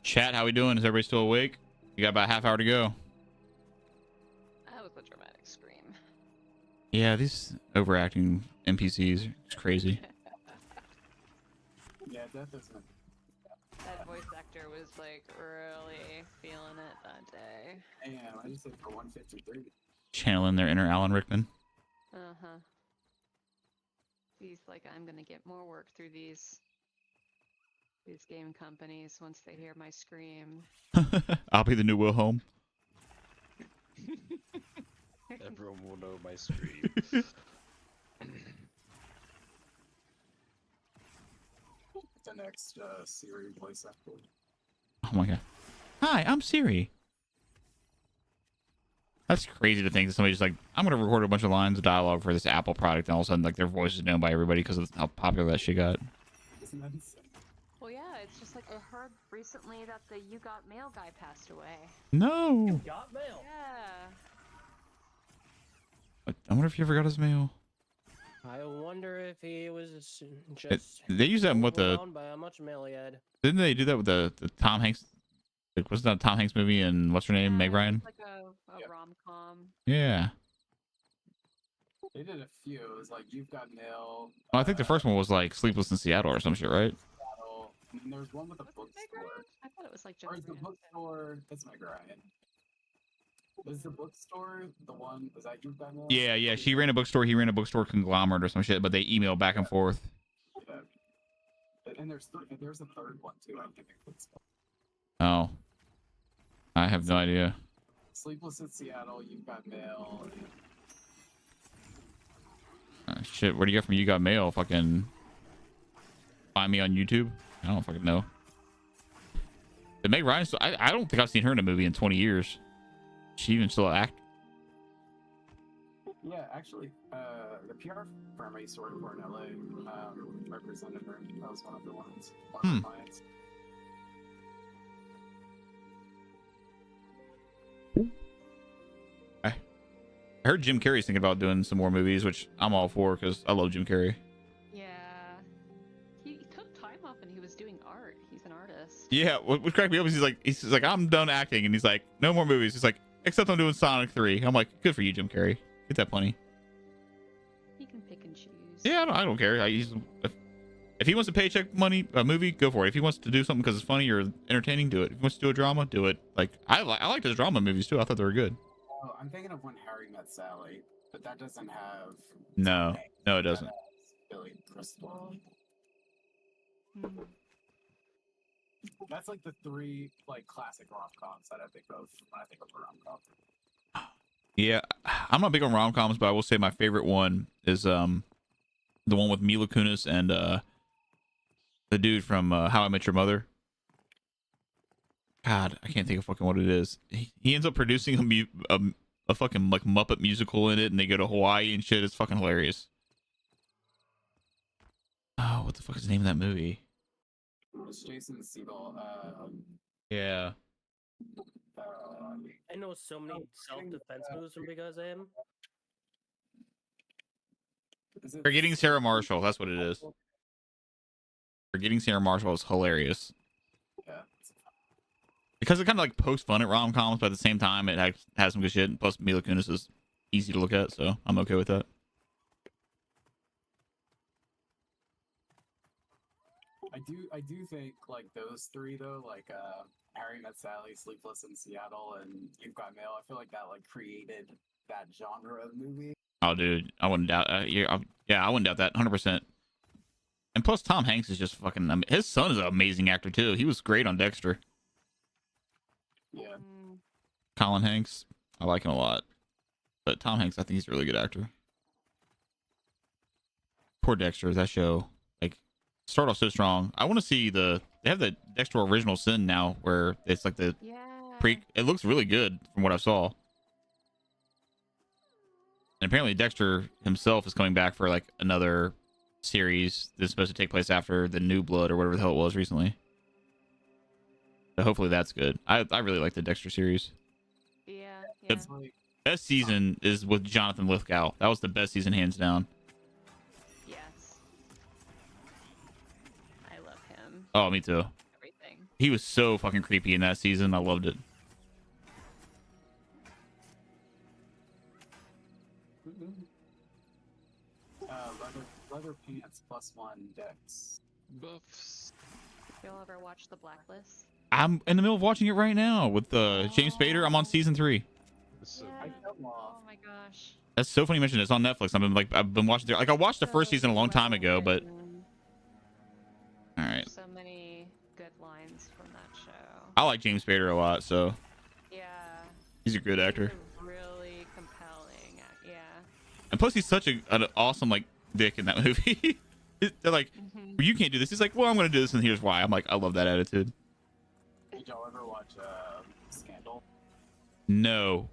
Chat, how we doing? Is everybody still awake? You got about a half hour to go. That was a dramatic scream. Yeah, these overacting NPCs are crazy. Yeah, that doesn't. That voice actor was like really feeling it that day. Damn, I just said for 153. Channeling their inner Alan Rickman. Uh-huh. He's like, I'm gonna get more work through these game companies once they hear my scream. I'll be the new Wilhelm. Everyone will know my scream. The next Siri voice actor. Oh my god. Hi, I'm Siri. That's crazy to think that somebody's like, I'm gonna record a bunch of lines of dialogue for this Apple product, and all of a sudden, like, their voice is known by everybody because of how popular that shit got. Isn't that insane? Well, yeah, it's just like I heard recently that the You Got Mail guy passed away. No. You got mail. Yeah. I wonder if he ever got his mail. I wonder if he was just. They use that with the. overwhelmed by how much mail he had. Didn't they do that with the Tom Hanks? Like, wasn't that a Tom Hanks movie and what's her name? Meg Ryan? It's like a Yep. rom-com. Yeah. They did a few. It was like You've Got Mail. Well, I think the first one was like Sleepless in Seattle or some shit, right? Seattle, and then there was one with a Was it Meg bookstore. Ryan? I thought it was like Or is Jennifer the Aniston. bookstore? That's Meg Ryan. Was the bookstore the one? Was that You've Got Mail? Yeah, yeah. She ran a bookstore. He ran a bookstore conglomerate or some shit, but they emailed back and forth. Yeah. And there's a third one too. I think it's Oh. I have no idea. Sleepless in Seattle. You've Got Mail. Shit, where do you get from You Got Mail? Fucking find me on YouTube? I don't fucking know. Did Meg Ryan still, I don't think I've seen her in a movie in 20 years. She even still act? Yeah, actually, the PR firm I used to work for in LA represented her. That was one of the ones. One of the clients. I heard Jim Carrey's thinking about doing some more movies, which I'm all for because I love Jim Carrey. Yeah. He took time off and he was doing art. He's an artist. Yeah, what cracked me up is he's like, I'm done acting, and he's like, no more movies. He's like, except I'm doing Sonic 3. I'm like, good for you, Jim Carrey. Get that money. He can pick and choose. Yeah, I don't care. If he wants to paycheck money, a movie, go for it. If he wants to do something because it's funny or entertaining, do it. If he wants to do a drama, do it. Like I liked his drama movies too. I thought they were good. Oh, I'm thinking of When Harry Met Sally, but that doesn't have. No, no, it doesn't. That has Billy Crystal. Hmm. That's like the three like classic rom-coms that I think of when I think of a rom-com. Yeah, I'm not big on rom-coms, but I will say my favorite one is the one with Mila Kunis and the dude from How I Met Your Mother. God, I can't think of fucking what it is. He ends up producing a fucking like Muppet musical in it, and they go to Hawaii and shit. It's fucking hilarious. Oh, what the fuck is the name of that movie? It's Jason Segel. Yeah. I know so many self-defense moves from Big Eyes AM. Is it Forgetting Sarah Marshall. That's what it is. Forgetting Sarah Marshall is hilarious. Yeah. Because it kind of like pokes fun at rom-coms, but at the same time, it has some good shit. Plus, Mila Kunis is easy to look at, so I'm okay with that. I do think like those three though, like Harry Met Sally, Sleepless in Seattle, and You've Got Mail. I feel like that like created that genre of movie. Oh, dude, I wouldn't doubt. Yeah, I wouldn't doubt that 100%. And plus, Tom Hanks is just fucking. His son is an amazing actor too. He was great on Dexter. Yeah. Hmm. Colin Hanks, I like him a lot. But Tom Hanks, I think he's a really good actor. Poor Dexter, that show. Like, start off so strong. I want to see they have the Dexter Original Sin now, where it's like the Yeah. It looks really good from what I saw. And apparently Dexter himself is coming back for like another series that's supposed to take place after the New Blood or whatever the hell it was recently. So hopefully that's good. I really like the Dexter series. Yeah. Yeah. It's- It's like Best season is with Jonathan Lithgow. That was the best season hands down. Yes. I love him. Oh, me too. Everything. He was so fucking creepy in that season. I loved it. Leather pants +1 dex. Buffs. You'll ever watch The Blacklist? I'm in the middle of watching it right now with James Spader. I'm on season 3. So Yeah. I fell off. Oh my gosh. That's so funny you mentioned it. It's on Netflix. I've been watching it. Like I watched the first So season a long time well ago, but written. all right. So many good lines from that show. I like James Spader a lot, so Yeah. he's a good actor. He's a really compelling. Yeah. And plus, he's such an awesome like dick in that movie. They're like, Mhm. well, you can't do this. He's like, well, I'm gonna do this, and here's why. I'm like, I love that attitude. Did y'all ever watch Scandal? No,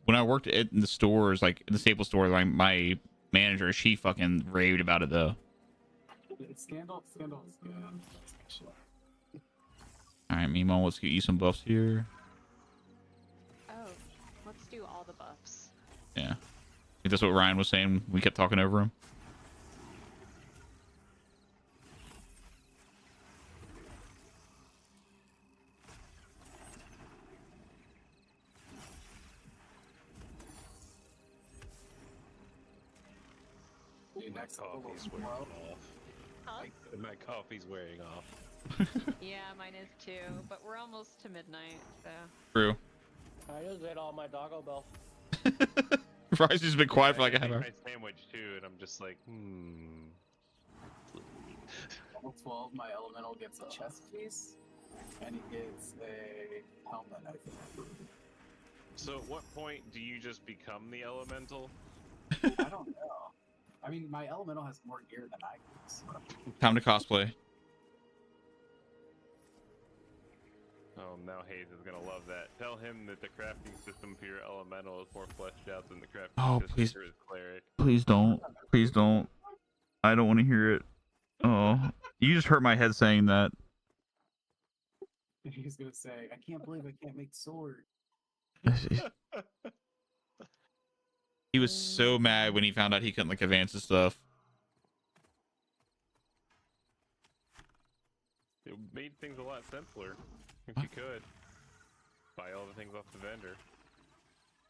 when I worked in the stores, like in the Staples store, like my manager, she fucking raved about it though. Scandal is good. Actually. All right, Mimo, let's get you some buffs here. Oh, let's do all the buffs. Yeah, I think that's what Ryan was saying. We kept talking over him. Dude, next up, coffee's wearing well, off. Huh? My coffee's wearing off. Yeah, mine is too. But we're almost to midnight, so. True. I just ate all my Taco Bell. Ryan's just been quiet for like a I half ate hour. my sandwich too, and I'm just like, level 12, my elemental gets a chest piece, and he gets a helmet, I think. So at what point do you just become the elemental? I don't know. I mean, my elemental has more gear than I do. So. Time to cosplay. Oh, now Hayes is gonna love that. Tell him that the crafting system for your elemental is more fleshed out than the crafting Oh, system please. for his cleric. Please don't. Please don't. I don't want to hear it. Oh, you just hurt my head saying that. He's gonna say, I can't believe I can't make sword. He was so mad when he found out he couldn't like advance his stuff. It made things a lot simpler if you could. Buy all the things off the vendor.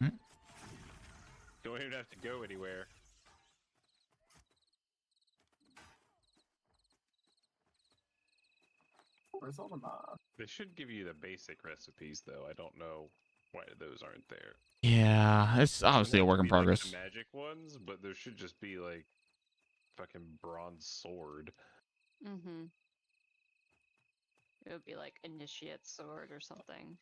Hmm? Don't even have to go anywhere. Where's all the mobs? They should give you the basic recipes, though. I don't know why those aren't there. Yeah, it's obviously a Doesn't have work to in be, like, progress. the magic ones, but there should just be like fucking bronze sword. Mm-hmm. It would be like initiate sword or something.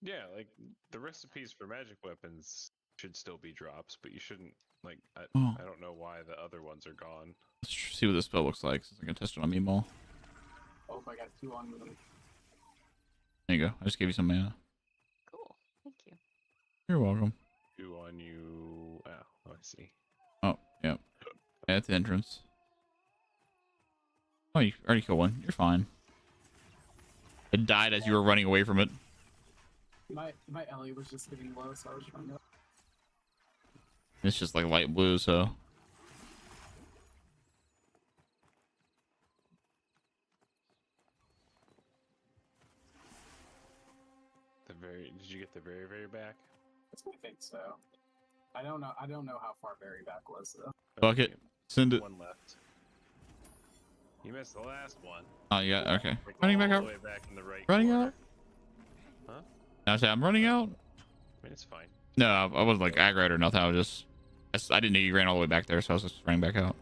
Yeah, like the recipes for magic weapons should still be drops, but you shouldn't like. Oh. I don't know why the other ones are gone. Let's see what this spell looks like since I can test it on Meemaw. Oh, I got 2 on them. There you go. I just gave you some mana. Cool. Thank you. You're welcome. Who on you? Oh, I see. Oh, yeah. At the entrance. Oh, you already killed one. You're fine. It died as you were running away from it. My Ellie was just getting low, so I was trying to. It's just like light blue, so. Did you get the very back? I think so. I don't know how far Barry back was though. Bucket. Send it. One left. You missed the last one. Oh, yeah. Okay. Like Running all back the out. way back in the right Running corner. out. Huh? I say I'm running out. I mean, it's fine. No, I wasn't like aggroed or nothing. I was just. I didn't know you ran all the way back there, so I was just running back out.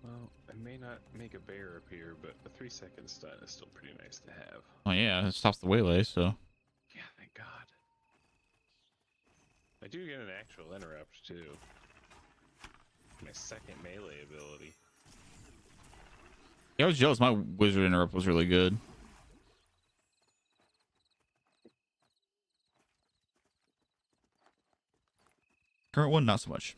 Well, I may not make a bear appear, but a 3-second stun is still pretty nice to have. Oh yeah, it stops the waylay, so. Yeah, thank God. I do get an actual interrupt too. My second melee ability. Yeah, I was jealous. My wizard interrupt was really good. Current one, not so much.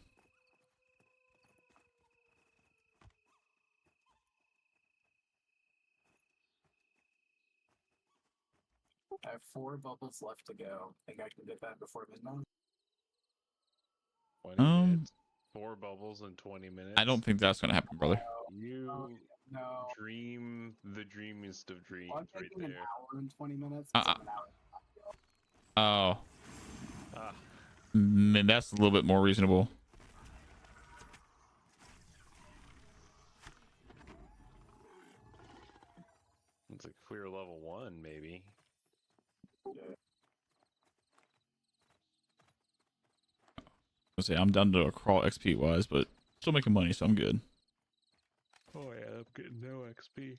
I have 4 bubbles left to go. Think I can get that before midnight? 20 minutes. 4 bubbles in 20 minutes. I don't think that's gonna happen, brother. You No. dream the dreamiest of dreams Well, I'm right taking an there. hour and 20 minutes. 'Cause I'm an hour. Oh, Ah, man, that's a little bit more reasonable. it's like if we were level 1, maybe. I'll say I'm down to a crawl XP wise, but still making money, so I'm good. Oh yeah, I'm getting no XP.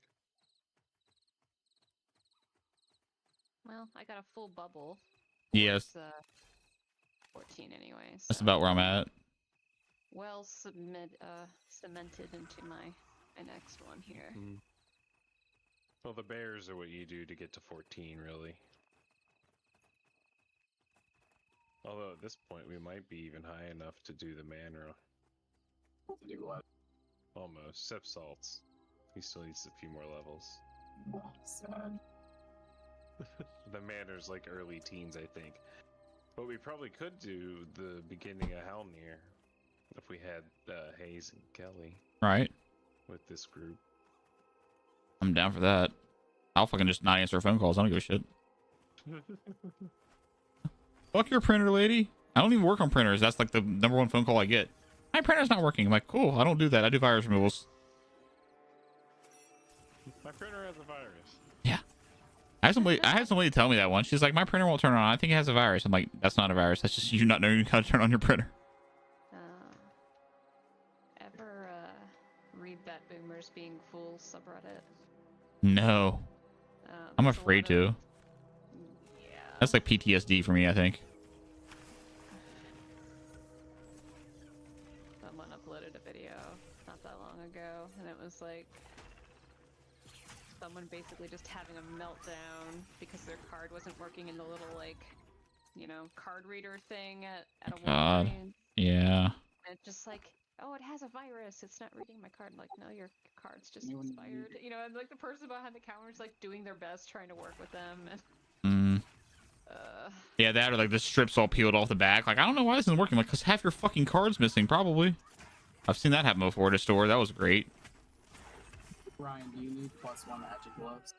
Well, I got a full bubble. Yes, It's 14 anyways. that's about where I'm at. Well cemented into my next one here. Well, the bears are what you do to get to 14, really. Although at this point, we might be even high enough to do the mana. To do what? Almost. Except Salts. He still needs a few more levels. Oh, sad. The mana's like early teens, I think. But we probably could do the beginning of Halnir if we had Hayes and Kelly Right, with this group. I'm down for that. I'll fucking just not answer phone calls. I don't give a shit. Fuck your printer, lady. I don't even work on printers. That's like the #1 phone call I get. My printer's not working. I'm like, cool. I don't do that. I do virus removals. My printer has a virus. Yeah. I had somebody tell me that once. She's like, my printer won't turn on. I think it has a virus. I'm like, that's not a virus. That's just you not knowing how to turn on your printer. Ever read that Boomers Being Fools subreddit? No. I'm There's a afraid lot of- to. Yeah. That's like PTSD for me, I think. Someone uploaded a video not that long ago, and it was like someone basically just having a meltdown because their card wasn't working in the little, like, you know, card reader thing at a God. Walgreens. Yeah. And it's just like, oh, it has a virus. It's not reading my card. I'm like, no, your card's just You- expired. You know, and like the person behind the counter is like doing their best trying to work with them. And, Yeah, that or like the strips all peeled off the back. Like, I don't know why this isn't working. Like, because half your fucking card's missing, probably. I've seen that happen before at a store. That was great. Ryan, do you need +1 magic gloves?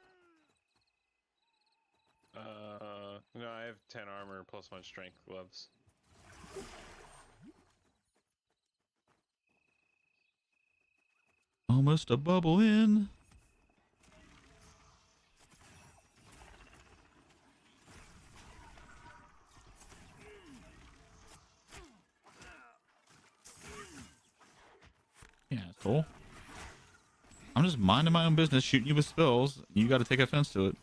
No, I have 10 armor plus 1 strength gloves. Almost a bubble in. Yeah, cool. I'm just minding my own business, shooting you with spells. You got to take offense to it.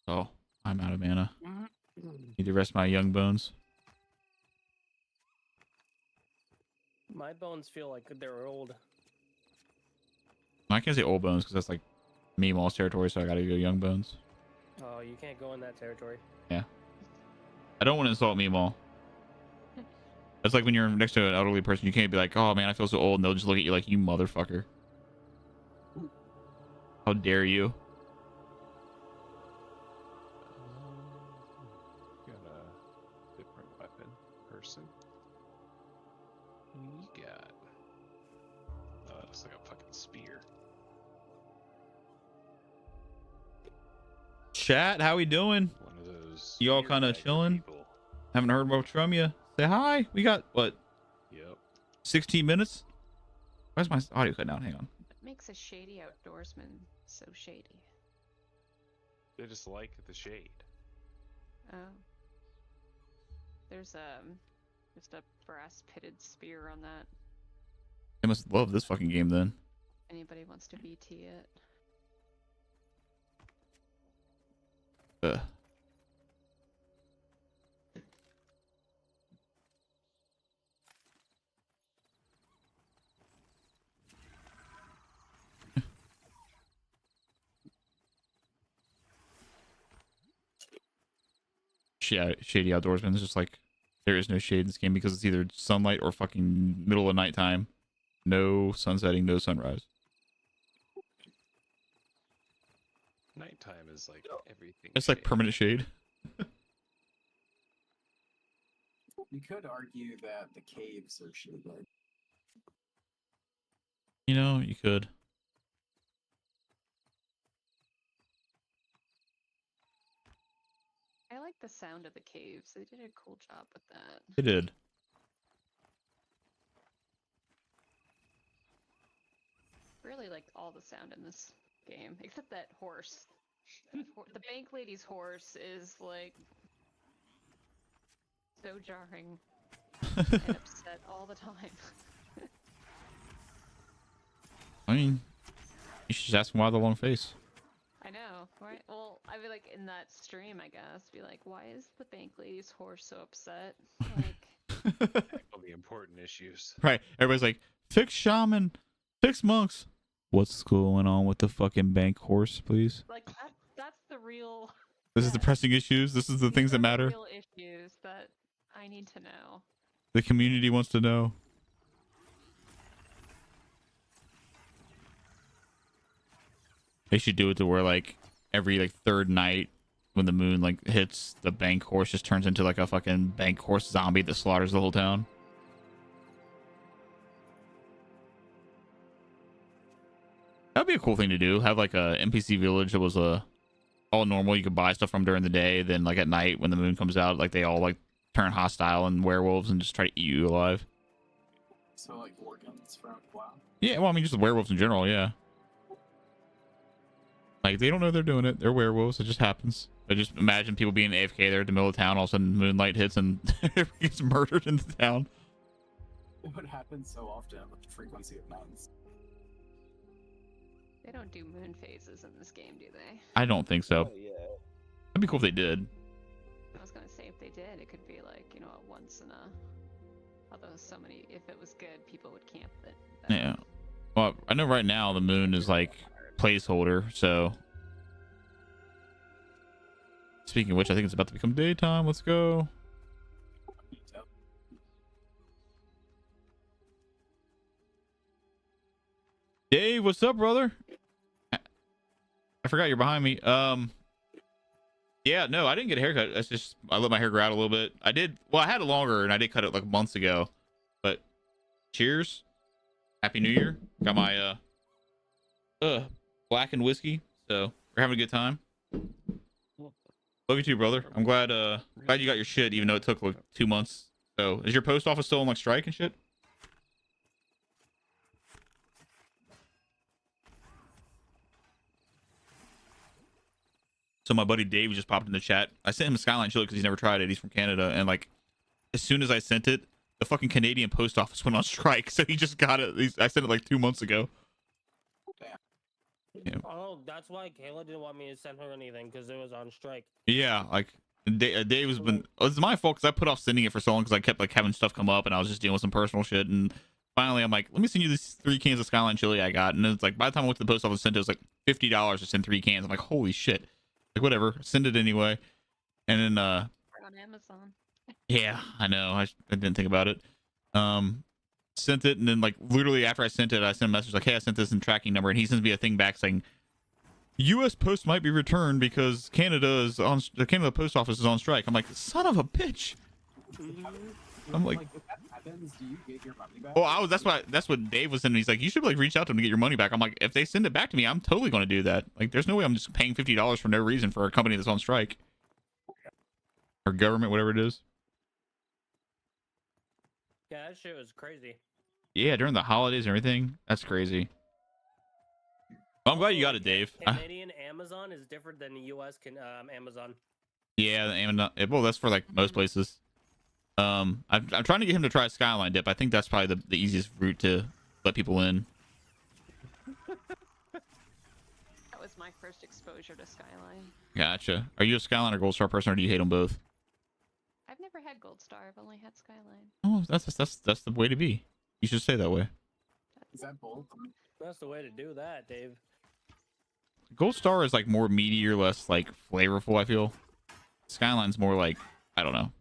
Oh, I'm out of mana. Need to rest my young bones. My bones feel like they're old. I can't say old bones because that's like Meemaw's territory, so I gotta go young bones. Oh, you can't go in that territory. Yeah. I don't want to insult Meemaw. That's like when you're next to an elderly person, you can't be like, oh man, I feel so old, and they'll just look at you like, you motherfucker. How dare you? Got a different weapon person. You got. Oh, it looks like a fucking spear. Chat, how we doing? One of those. You all spear kinda dagger chilling? people. Haven't heard much from you. Say hi. We got, what, Yep. 16 minutes? Why's my audio cutting out? Hang on. what makes a shady outdoorsman so shady? They just like the shade. Oh. There's just a brass pitted spear on that. They must love this fucking game then. Anybody wants to BT it? Ugh. Shady outdoorsman is just like, there is no shade in this game because it's either sunlight or fucking middle of nighttime. No sunsetting, no sunrise. Nighttime is like everything. It's like shade. permanent shade. You could argue that the caves are shaded. You know, you could. I like the sound of the caves. They did a cool job with that. It did. Really liked all the sound in this game, except that horse. The bank lady's horse is like so jarring and upset all the time. I mean, you should just ask him why the long face. I know, right? Well, I mean, like in that stream, I guess, be like, why is the bank lady's horse so upset? Like, All the important issues. Right. Everybody's like, fix shaman, fix monks. What's going on with the fucking bank horse, please? like that's the real. This is the pressing issues. This is the these things are that the matter. Real issues that I need to know. The community wants to know. They should do it to where like every like third night when the moon like hits, the bank horse just turns into like a fucking bank horse zombie that slaughters the whole town. That'd be a cool thing to do. Have like a NPC village that was all normal. You could buy stuff from during the day. Then like at night when the moon comes out, like they all like turn hostile and werewolves and just try to eat you alive. So like organs from WoW. Yeah, well, I mean just werewolves in general. Yeah. Like they don't know they're doing it. They're werewolves. It just happens. But just imagine people being AFK there at the middle of town. All of a sudden, moonlight hits and everybody gets murdered in the town. It would happen so often with the frequency of nuns. They don't do moon phases in this game, do they? I don't think so. Oh, yeah. That'd be cool if they did. I was gonna say if they did, it could be like, you know, a once in a. Although so many, if it was good, people would camp it. Yeah. Well, I know right now the moon is like placeholder. So, speaking of which, I think it's about to become daytime. Let's go. Dave, what's up, brother? I forgot you're behind me. Yeah, no, I didn't get a haircut. That's just I let my hair grow out a little bit. I did. Well, I had it longer, and I did cut it like months ago. But cheers, happy New Year. Got my blackened whiskey, so we're having a good time. Love you too, brother. I'm glad you got your shit, even though it took like 2 months. So, is your post office still on like strike and shit? So my buddy Dave just popped in the chat. I sent him a Skyline chili because he's never tried it. He's from Canada, and like as soon as I sent it, the fucking Canadian post office went on strike. So he just got it. I sent it like 2 months ago. Yeah. Oh, that's why Kayla didn't want me to send her anything because it was on strike. Yeah, like Dave has been. It's my fault because I put off sending it for so long because I kept like having stuff come up, and I was just dealing with some personal shit. And finally, I'm like, let me send you these 3 cans of Skyline chili I got. And it's like by the time I went to the post office, sent it was like $50 to send 3 cans. I'm like, holy shit. Like whatever, send it anyway. And then We're on Amazon. yeah, I know. I didn't think about it. Sent it, and then like literally after I sent it, I sent a message like, hey, I sent this in tracking number, and he sends me a thing back saying US post might be returned because the Canada post office is on strike. I'm like, son of a bitch. I'm like if that happens, do you get your money back? well, that's what Dave was saying. He's like, you should like reach out to them to get your money back. I'm like, if they send it back to me, I'm totally going to do that. Like, there's no way I'm just paying $50 for no reason for a company that's on strike or government, whatever it is. Yeah, that shit was crazy. Yeah, during the holidays and everything. That's crazy. Well, I'm glad you got it, Dave. Canadian Amazon is different than the US Amazon. Yeah, the Amazon. Well, that's for like most places. I'm trying to get him to try a Skyline dip. I think that's probably the easiest route to let people in. That was my my first exposure to Skyline. Gotcha. Are you a Skyline or Gold Star person, or do you hate them both? I've never had Gold Star. I've only had Skyline. Oh, that's the way to be. You should stay that way. Is that bold? That's the way to do that, Dave. Gold Star is like more meatier, less like flavorful, I feel. Skyline's more like, I don't know.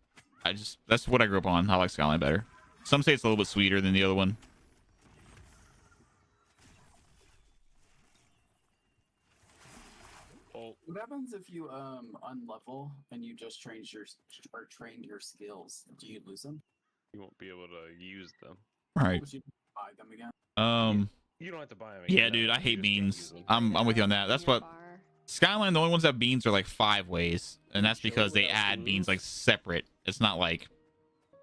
That's what I grew up on. I like Skyline better. Some say it's a little bit sweeter than the other one. Well, What happens if you unlevel and you just trained your skills? Do you lose them? you won't be able to use them. Right. Would you buy them again? You don't have to buy them. Yeah, dude, I hate beans. I'm with you on that. That's what Skyline, the only ones that have beans are like 5 ways, and that's because they add beans like separate. It's not like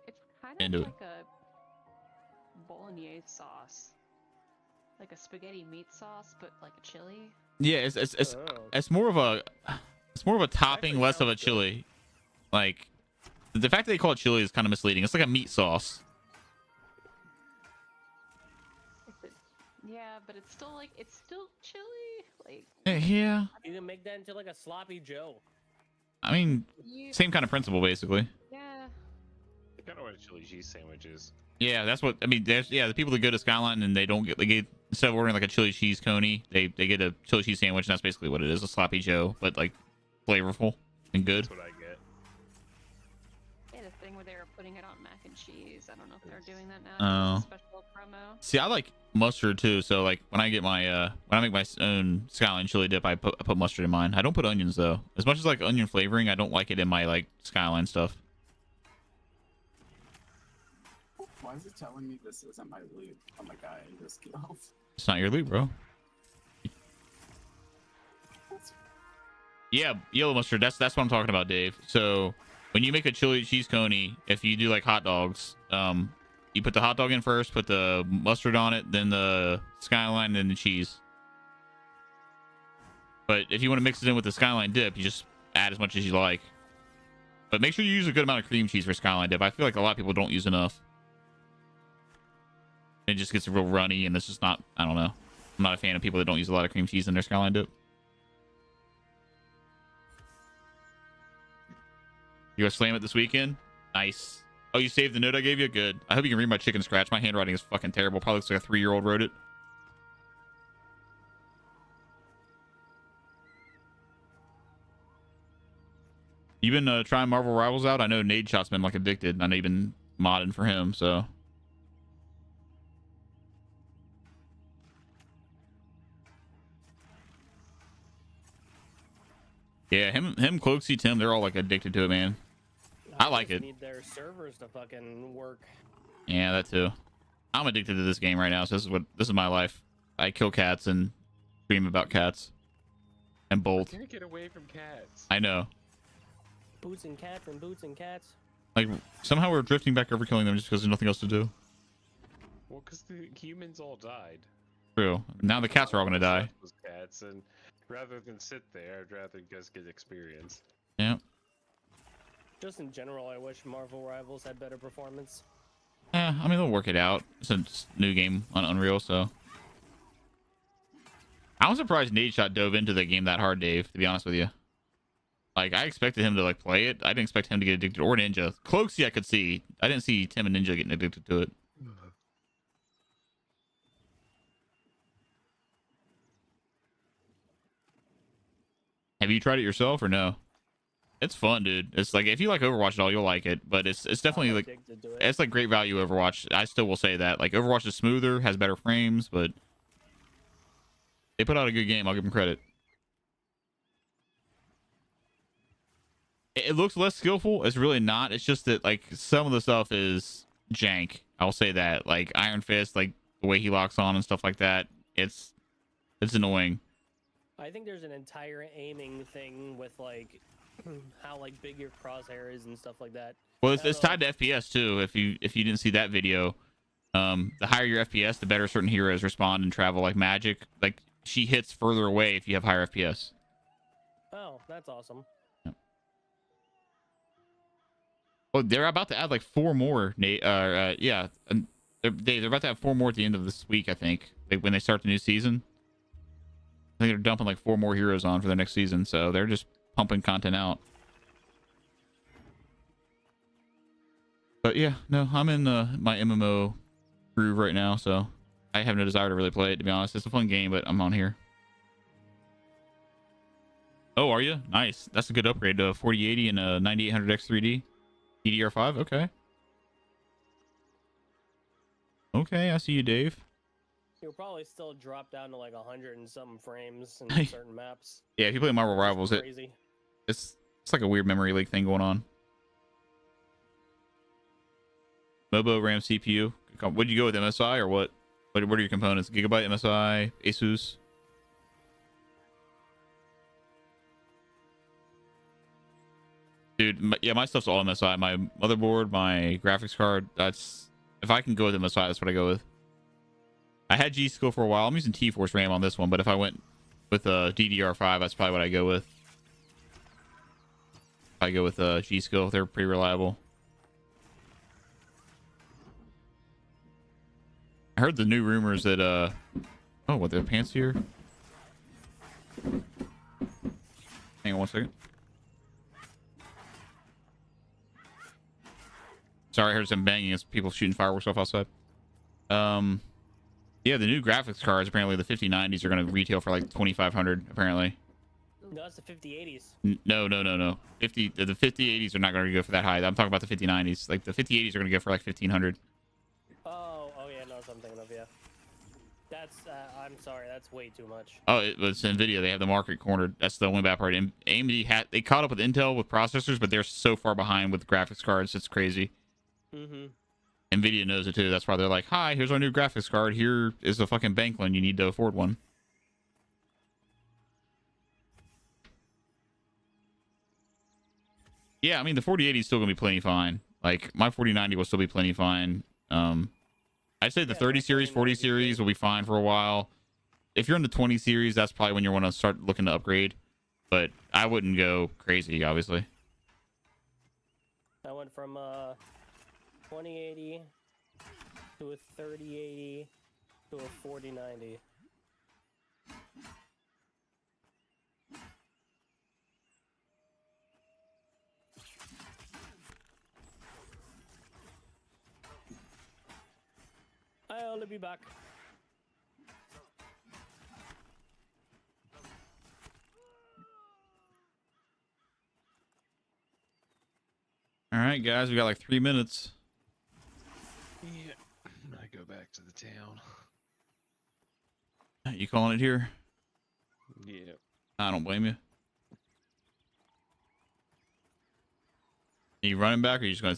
It's kind into of it. like a bolognese sauce, like a spaghetti meat sauce, but like a chili. yeah, it's more of a topping, Actually less of a sounds good. chili. Like the fact that they call it chili is kind of misleading. It's like a meat sauce. Yeah, but it's still chili. Like Yeah, You can make that into like a sloppy Joe. I mean, you, same kind of principle basically. yeah. Kind of what a chili cheese sandwich is. Yeah, that's what I mean. There's the people that go to Skyline and they get instead of ordering like a chili cheese coney, they get a chili cheese sandwich, and that's basically what it is, a sloppy Joe, but like flavorful and good. That's what I get. They had a thing where they were putting it on mac and cheese. I don't know if they're doing that now. Oh. It's a special promo. See, I like mustard too, so like when I get my when I make my own Skyline chili dip, I put mustard in mine. I don't put onions though. As much as like onion flavoring, I don't like it in my like Skyline stuff. Why is it telling me this isn't my loot? Oh my god, I just killed. It's not your loot, bro. Yeah, yellow mustard. That's what I'm talking about, Dave. So when you make a chili cheese coney, if you do like hot dogs, you put the hot dog in first, put the mustard on it, then the Skyline, then the cheese. But if you want to mix it in with the Skyline dip, you just add as much as you like. But make sure you use a good amount of cream cheese for Skyline dip. I feel like a lot of people don't use enough. It just gets real runny, and it's just not, I don't know. I'm not a fan of people that don't use a lot of cream cheese in their Skyline dip. You gonna slam it this weekend? Nice. Oh, you saved the note I gave you? Good. I hope you can read my chicken scratch. My handwriting is fucking terrible. Probably looks like a 3-year-old wrote it. You been trying Marvel Rivals out? I know Nade Shot's been like addicted. I know you've been modding for him, so. Yeah, him, Cloaksy, Tim, they're all like addicted to it, man. I like just it. Need their servers to fucking work. Yeah, that too. I'm addicted to this game right now, so this is my life. I kill cats and dream about cats. And Bolt. Can't get away from cats. I know. Boots and cats and boots and cats. Like, somehow we're drifting back over killing them just because there's nothing else to do. Well, because the humans all died. True. Now the cats are all gonna die. Those cats, and rather than sit there, I'd rather just get experience. Yeah. Just in general, I wish Marvel Rivals had better performance. I mean, they'll work it out. It's a new game on Unreal, so. I was surprised Nade Shot dove into the game that hard, Dave, to be honest with you. Like, I expected him to, like, play it. I didn't expect him to get addicted. Or Ninja. Cloaksy I could see. I didn't see Tim and Ninja getting addicted to it. Have you tried it yourself or no? It's fun, dude. It's like, if you like Overwatch at all, you'll like it. But it's definitely I'm like, addicted to it. it's like great value Overwatch. I still will say that. Like, Overwatch is smoother, has better frames, but they put out a good game. I'll give them credit. It looks less skillful. It's really not. It's just that, like, some of the stuff is jank. I'll say that. Like, Iron Fist, like, the way he locks on and stuff like that. It's annoying. I think there's an entire aiming thing with like how like big your crosshair is and stuff like that. Well, it's tied to FPS too. If you didn't see that video, the higher your FPS, the better certain heroes respond and travel. Like Magic, like she hits further away if you have higher FPS. Oh, that's awesome. Well, they're about to add like 4 more. Yeah, they're about to have 4 more at the end of this week, I think. Like when they start the new season. I think they're dumping like 4 more heroes on for the next season, so they're just pumping content out. But yeah, no, I'm in my MMO groove right now, so I have no desire to really play it, to be honest. It's a fun game, but I'm on here. Oh, are you? Nice. That's a good upgrade to 4080 and a 9800X 3D. DDR5? Okay. Okay, I see you, Dave. You'll probably still drop down to like 100 and something frames in certain maps. Yeah, if you play Marvel Rivals, Crazy. it's like a weird memory leak thing going on. Mobo RAM CPU. Would you go with MSI or what? What are your components? Gigabyte, MSI, Asus? Dude, yeah, my stuff's all MSI. My motherboard, my graphics card. That's if I can go with MSI, that's what I go with. I had G Skill for a while. I'm using T-Force RAM on this one, but if I went with DDR5, that's probably what I go with. I go with G Skill. They're pretty reliable. I heard the new rumors that oh, what, the pants here? Hang on one second. Sorry, I heard some banging as people shooting fireworks off outside. Yeah, the new graphics cards, apparently the 5090s are going to retail for like 2,500 apparently. No, that's the 5080s. No. The 5080s are not going to go for that high. I'm talking about the 5090s. Like the 5080s are going to go for like 1,500. Oh yeah, no, that's what I'm thinking of, yeah. That's, I'm sorry, that's way too much. Oh, it's NVIDIA. They have the market cornered. That's the only bad part. AMD they caught up with Intel with processors, but they're so far behind with graphics cards. It's crazy. Mm-hmm. NVIDIA knows it too. That's why they're like, hi, here's our new graphics card. Here is a fucking bank loan. You need to afford one. Yeah, I mean, the 4080 is still going to be plenty fine. Like, my 4090 will still be plenty fine. I'd say the 30 series, 40 series will be fine for a while. If you're in the 20 series, that's probably when you want to start looking to upgrade. But I wouldn't go crazy, obviously. I went from 2080 to a 3080 to a 4090. I'll be back. All right, guys, we got like 3 minutes. Yeah, I go back to the town. You calling it here? Yeah. I don't blame you. Are you running back, or are you just gonna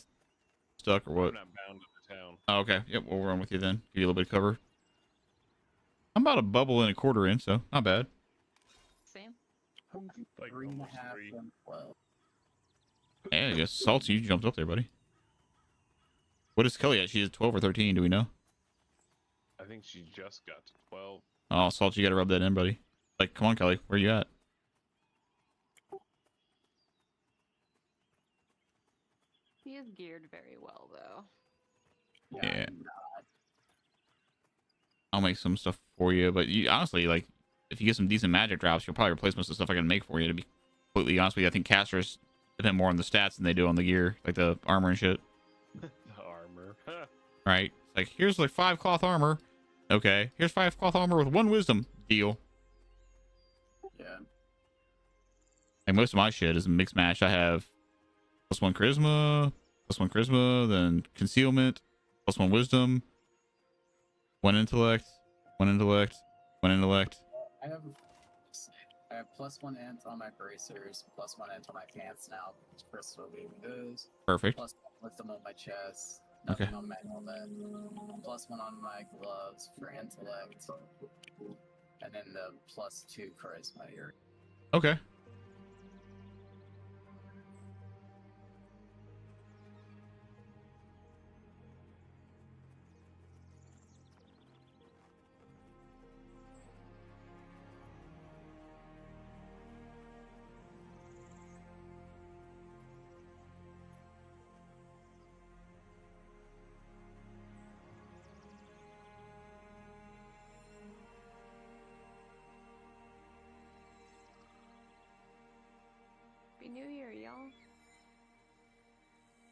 stuck, or what? I'm not bound to the town. Oh, okay. Yep, we'll run with you then. Give you a little bit of cover. I'm about a bubble and a quarter in, so not bad. Same. I'm like 3.5 almost 3. and 12. Yeah, I guess Salty, you jumped up there, buddy. What is Kelly at? She's at 12 or 13, do we know? I think she just got to 12. Oh, Salt, you gotta rub that in, buddy. Like, come on, Kelly, where you at? He is geared very well, though. Yeah. I'm not. I'll make some stuff for you, but you honestly, like, if you get some decent magic drops, you'll probably replace most of the stuff I can make for you, to be completely honest with you. I think casters depend more on the stats than they do on the gear, like the armor and shit. The armor. Right? Like, here's like 5 cloth armor. Okay, here's 5 cloth armor with 1 wisdom. Deal. Yeah. Like, most of my shit is mixed match. I have +1 charisma, then concealment, +1 wisdom, 1 intellect, 1 intellect, 1 intellect. I have +1 int on my bracers, +1 int on my pants now. Crystal being those. Perfect. +1 wisdom on my chest. Okay. Nothing on my helmet. +1 on my gloves for intellect. And then the +2 charisma here. Okay. Happy New Year, y'all.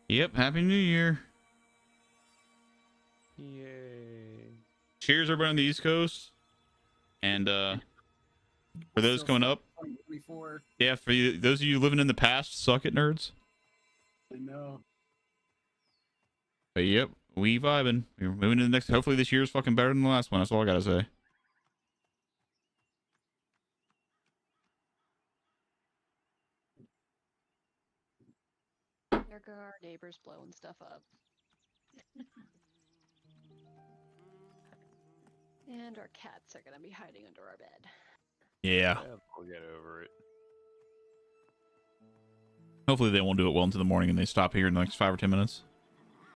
Yep, Happy New Year. Yay. Cheers, everybody on the East Coast. And for those coming up, 2024. yeah, for you, those of you living in the past, suck it, nerds. I know. But yep, we vibing. We're moving to the next. Hopefully, this year's fucking better than the last one. That's all I gotta say. There go our neighbors blowing stuff up. And our cats are gonna be hiding under our bed. Yeah. We'll get over it. Hopefully, they won't do it well into the morning and they stop here in the next 5 or 10 minutes.